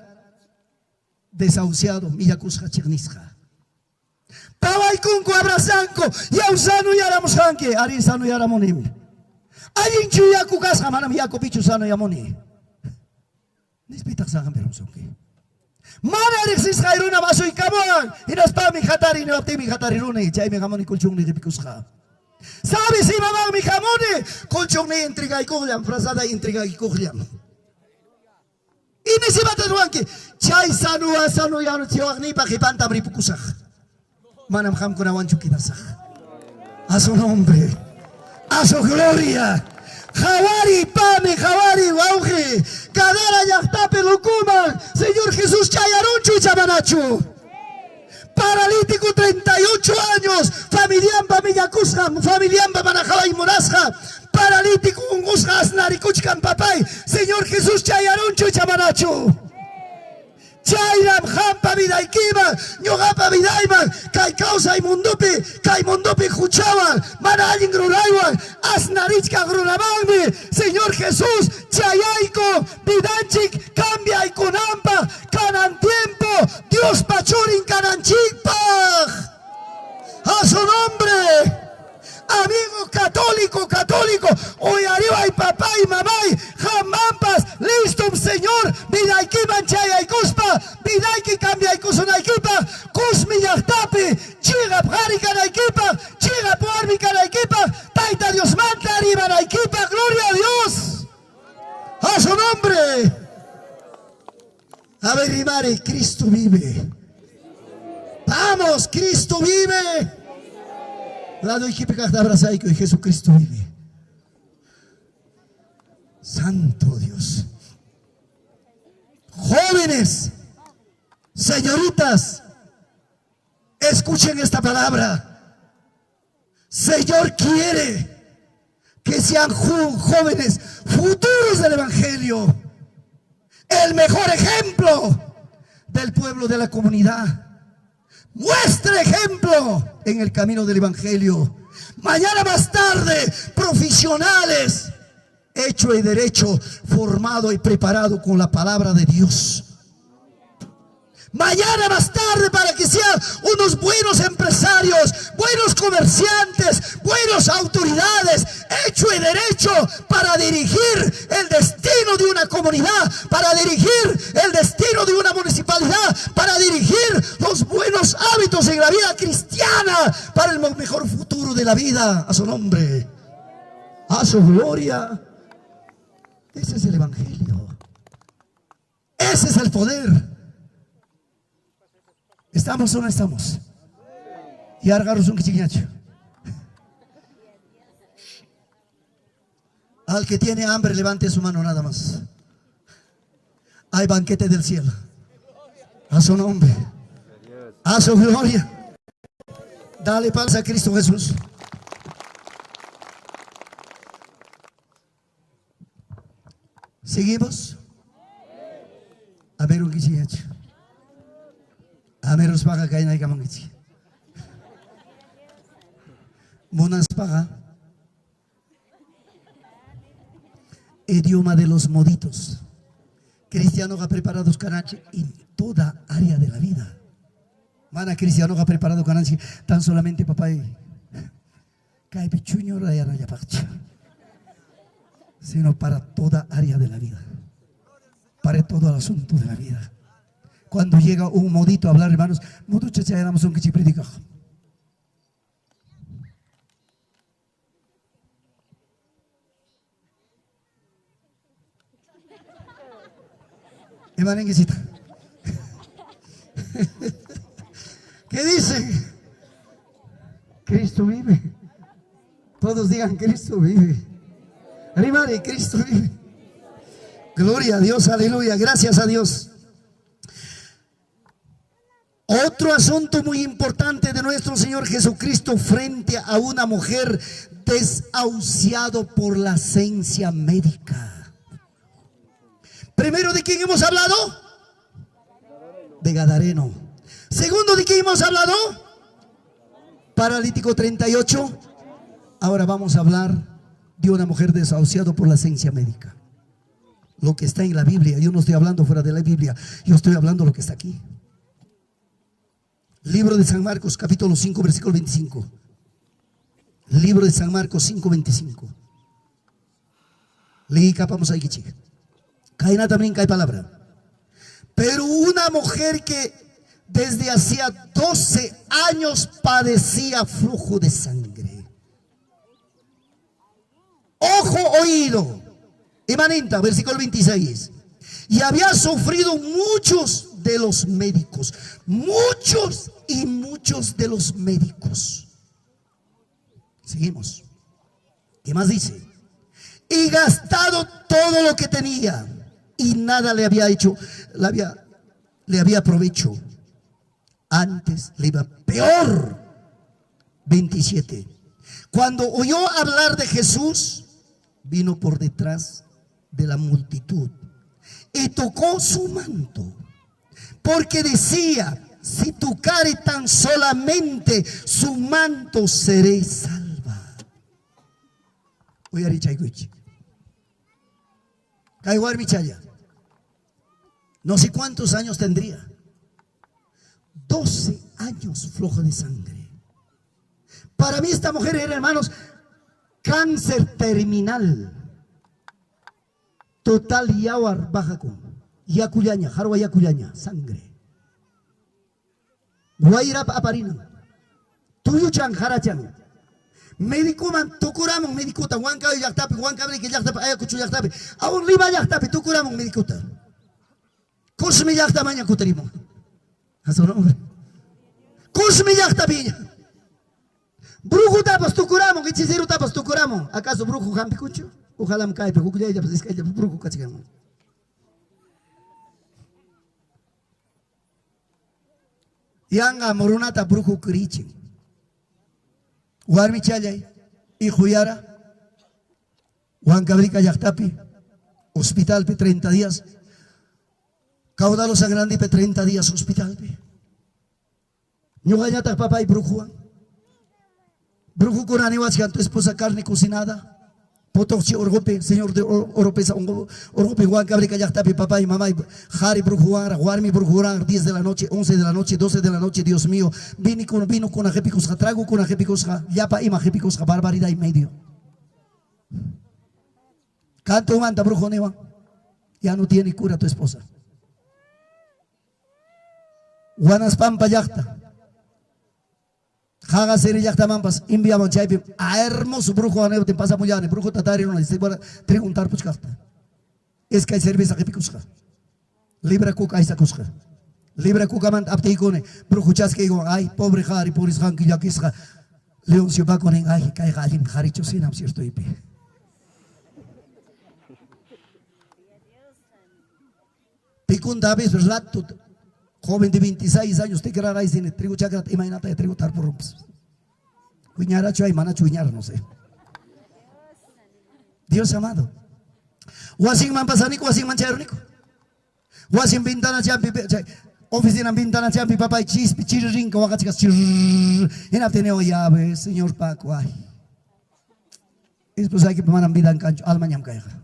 desahuciado, miyacus hachirnisca. Pawai kunko abrazanko, ya usanu ya la muscanque, ari sanu ya la monim. Alguien chuyaku casa, manam yaku pichu sanu ya moni. Nispitak sa kamperong sonke. Mana reksis kairuna masoy kamuan, inas pa mi hatari ni opti mi hatari rune, chay mi kamoni kulchung ni ripikusha. Sabi si mamang mi kamoni, kulchung ni intriga ikulyam, frasada intriga ikulyam. Ini si batanuan ki, chay sanu yano tiwag ni pakipantam ripukusak. Manam kam kunawan chukinasak. A su nombre, a su gloria. Jawari, pane, Jawari, Wauji, Cadera, Yachtape, Lucuma, Señor Jesús, Chayarunchu y Chamanachu. Paralítico, 38 años, familiamba, Millacusham, familiamba, Manajaba y Morazja. Paralítico, Ungusja, Asnarikuchkan, Papay, Señor Jesús, Chayarunchu y Chamanachu. Chayram, Hampa, Vidaikiba, Ñogapa, Vidaiman, Kai Causa y Mundupi, Juchaban, Manalin, Grunaiwan, Asnarichka, Grunabangmi, Señor Jesús, Chayaiko, Vidanchik, Cambia y Kunampa, Canan Tiempo, Dios Pachurin, Cananchikpaj, a su nombre. Amigo católico, hoy arriba hay papá y mamá, jamampas, listo, Señor, vidaiki manchaya y cuspa, vidaiki cambia y kusunaikipa, kusmi yachtapi, chiga prarica na equipa, chiga puarmica na equipa, taita Dios manta arriba na equipa, gloria a Dios, a su nombre. A ver, Rimare, Cristo vive. Vamos, Cristo vive. Lado y Jesucristo vive. Santo Dios. Jóvenes, señoritas, escuchen esta palabra. Señor quiere que sean jóvenes futuros del Evangelio, el mejor ejemplo del pueblo, de la comunidad. Muestre ejemplo en el camino del Evangelio. Mañana más tarde, profesionales, hecho y derecho, formado y preparado con la palabra de Dios. Mañana más tarde, para que sean unos buenos empresarios, buenos comerciantes, buenas autoridades, hecho y derecho para dirigir el destino de una comunidad, para dirigir el destino de una municipalidad, para dirigir los buenos hábitos en la vida cristiana, para el mejor futuro de la vida. A su nombre, a su gloria. Ese es el Evangelio. Ese es el poder. ¿Estamos o no estamos? Y argaros un quichiñacho. Al que tiene hambre, levante su mano nada más. Hay banquete del cielo. A su nombre. A su gloria. Dale palmas a Cristo Jesús. ¿Seguimos? A ver un quichiñacho. Ameros paga kay na ikamangitsi. Monas paga. Idioma de los moditos. Cristiano ha preparado Cananchi en toda área de la vida. Mana cristiano ha preparado Cananchi tan solamente papá. Kay pichuño raya na yapacha. sino para toda área de la vida, para todo el asunto de la vida. Cuando llega un modito a hablar, hermanos, modo chachayamos un kichipredica. Hermano, ¿qué dicen? Cristo vive. Todos digan, Cristo vive. Hermano, Cristo vive. Gloria a Dios, aleluya, gracias a Dios. Otro asunto muy importante de nuestro Señor Jesucristo frente a una mujer desahuciado por la ciencia médica. Primero, ¿de quién hemos hablado? De Gadareno. Segundo, ¿de quién hemos hablado? Paralítico 38. Ahora vamos a hablar de una mujer desahuciada por la ciencia médica. Lo que está en la Biblia. Yo no estoy hablando fuera de la Biblia, yo estoy hablando lo que está aquí. Libro de San Marcos, capítulo 5, versículo 25. Libro de San Marcos 5, 25. Leí capamos ahí, chica. Caína también cae palabra. Pero una mujer que desde hacía 12 años padecía flujo de sangre. Ojo, oído. Imaninta, versículo 26. Y había sufrido muchos de los médicos. Muchos y muchos de los médicos. Seguimos. ¿Qué más dice? Y gastado todo lo que tenía. Y nada le había hecho, le había provecho. Antes le iba peor. 27. Cuando oyó hablar de Jesús, vino por detrás de la multitud y tocó su manto, porque decía: si tocare tan solamente su manto, seré salva. Voy a decir, no sé cuántos años tendría. 12 años flojo de sangre. Para mí esta mujer era, hermanos, cáncer terminal. Total yawar baja con yacuyaña, jarwa yacuyaña, sangre. Guairap aparina. Tuyuchan jarachan. Médico man tukuramon médicuta huanca yaktapi huanca que yaktapi ayacuchu yaktapi. Aún liba yaktapi tukuramon médicuta. Kusmi yaktamaña kutarimo. Haso nombre. Kusmi yaktapi. Brujo tapas tukuramon, hechicero tapas tukuramon. ¿Acaso brujo jampicucho? Ojalá me caiga, pero ya pues es que ya brujo cachigamos. Yanga morunata brujo krichin. Warmi chalay y Juyara, Juan Cabrica Yactapi, hospital pe 30 días, caudalo sangrante pe 30 días hospital pe. Ñugañata papá y brujuan. Bruju kurani waskan tu esposa carne cocinada. Potochi orgope, señor de Oropesa, orgope Juan Cabrica Yactapi, papá y mamá, Jari Brujuan, Warmi Brujuan, 10 de la noche, 11 de la noche, 12 de la noche, Dios mío, vino con ajepicos, trago con ajepicos, yapa y majepicos, barbaridad y medio. Canto manta Brujoniwa, ya no tiene cura tu esposa. Juanas Pampa Yacta. Haga seri yakta mampas enviamos chaipi a hermoso brujo aneo te pasa muyane brujo tatari no dice para preguntar pues carta es que hay cerveza que picusca libra cuca esa cusca libra cuca man apte cone brujo chas que digo ay pobre jari pobre jan que ya quisca león se va con en ay cae galim jaricho sin am cierto ipe picun davis rato. Joven de 26 años, te quedará ahí sin trigo chacra, imagínate de trigo tar por rumps. Cuñara chay, mana chuñar, no sé. Dios amado. Wasing man pasanico, wasing man charnico. Wasing ventana champi, oficina ventana champi, papá y chispi, chirrinco, wagachicas, en abteneo llave, señor Paco, ay. Es pues hay que poner vida en cancho, alma ñam caja.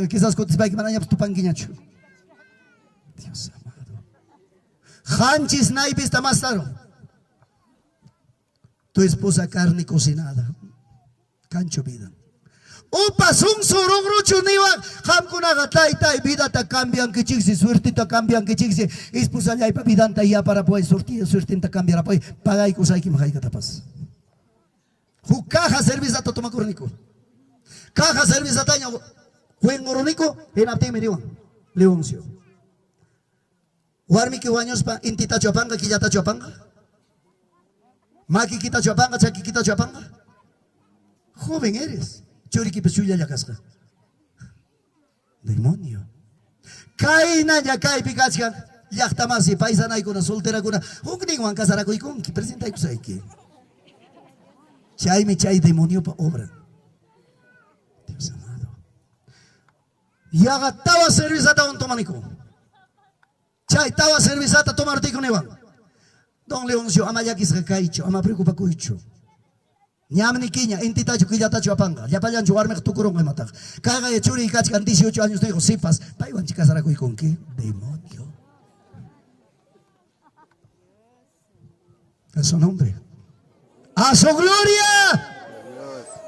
Quizás cotis va que manayas tu panguiñacho. Dios amado. Hanchis naipis tamastaro. Tu esposa carne cocinada. Cancho vida. Upasung surong ruchuniwa ham kunaga tay vida ta cambian que chiksi suerte ta cambian que chiksi esposa ya pa vidanta ya para pues suerte ta cambiará pues pagay kusay ki mahay katapas. Hu caja serviza to toma cornico. Caja serviza taño Juan Goronico en apte me diwan Leoncio. Warmi que años pa intita chapanga que ya ta chapanga. Maki kita chapanga chaki kita chapanga. Joven eres. Chori que pesuya ya casca. Demonio. Kaina ya kai pikachkan. Yachtamasi paisana y con soltera con un wan casaraco y con que presenta y kusai que. Chay mi chay demonio pa obra. Dios amado. Ya gataba servizata un tomanico. Chay tava servizata tomar tico nevan. Don Leoncio ama ya quis kaicho, ama preocupa kuicho. Nyamni kiña, inti tacho que ya tacho apanga. Ya payan jugarme tu curón me mata. Caga de churi y cachcan 18 años tengo sipas. Paiwan chicas araco y con qué demonio. A su nombre. A su gloria.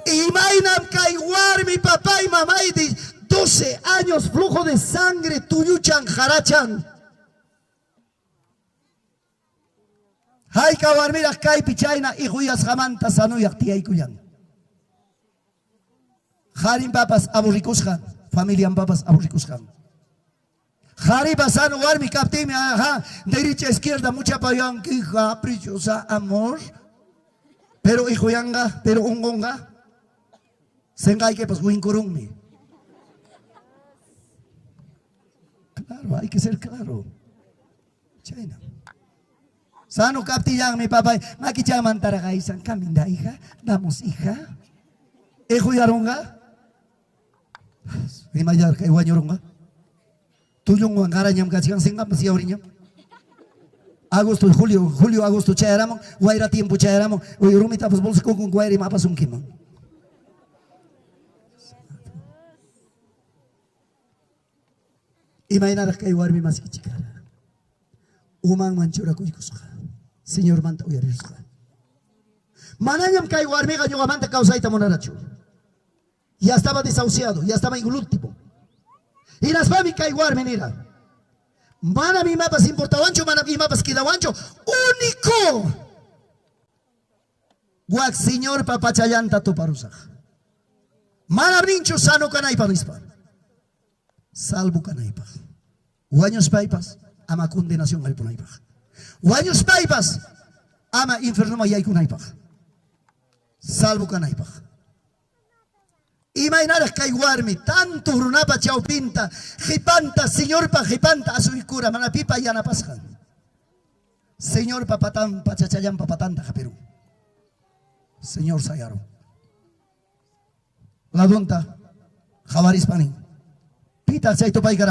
Y mainam kaiguar mi papá y mamá y de 12 años flujo de sangre tuyuchan jarachan. Hay que mira kai pichaina y huyas jamanta sanu y actia y cuyan. Harim papas aburricusjan, familia papas aburricusjan. Hari pasano warmi captime ajá, derecha izquierda mucha payan hija preciosa amor. Pero hijo yanga, pero ungonga. Sengay que pues winkurungmi. Claro, hay que ser claro. China. Sano kaptiyang mi papay, makichaman tarakaisan kaminda hija, damos hija. Ejo yaronga. Rimayar kay wanyoronga. Tuyong wangaranyam kachikang singam masiyawrinyam. Agosto, julio, agosto chayaramo, guaira tiempo chayaramo, uy rumita pues bolsa con guaira y mapas un kimon. Imaginarak kay warmi maskichikara. Umang manchura kuikuska. Señor manta uyarisca. Mananyam kay warmi ganyo amanta causaita monaracho. Ya estaba desahuciado, ya estaba en el último. Y las mami kay warmi nira. Mana mi mapas importawancho, mana mi mapas kidawancho. Único. Guak señor papachayanta to parusaj. Mana brincho sano kanay parispa. Salvo kanay pa. Guaños paipas ama condenación al punay pa. Guaños paipas ama inferno mayay kunaypaj. Salvo kanaypaj. Imaginaras kaywarmi tanto runapa chaupinta jipanta señor pa jipanta asuikura manapipa yanapasjan. Señor papatan pachachayan papatanta Perú. Señor Sayaro. La donta Javaris Pani. Pita Chaito Paigara.